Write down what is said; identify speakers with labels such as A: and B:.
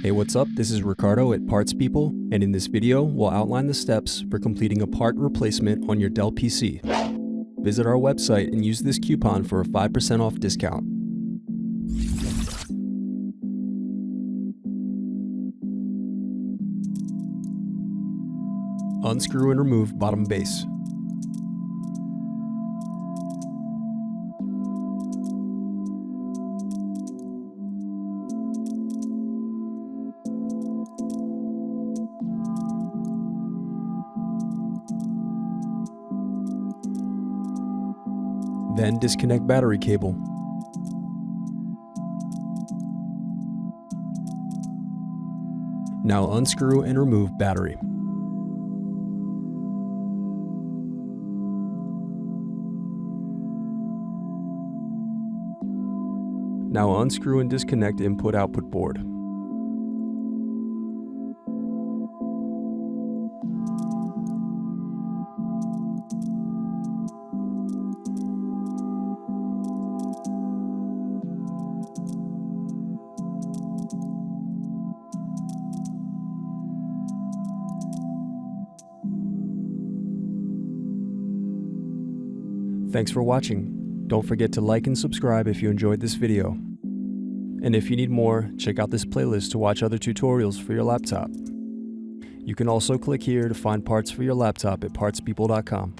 A: Hey, what's up? This is Ricardo at Parts People, and in this video, we'll outline the steps for completing a part replacement on your Dell PC. Visit our website and use this coupon for a 5% off discount. Unscrew and remove bottom base. Then disconnect battery cable. Now unscrew and remove battery. Now unscrew and disconnect input-output board. Thanks for watching. Don't forget to like and subscribe if you enjoyed this video. And if you need more, check out this playlist to watch other tutorials for your laptop. You can also click here to find parts for your laptop at partspeople.com.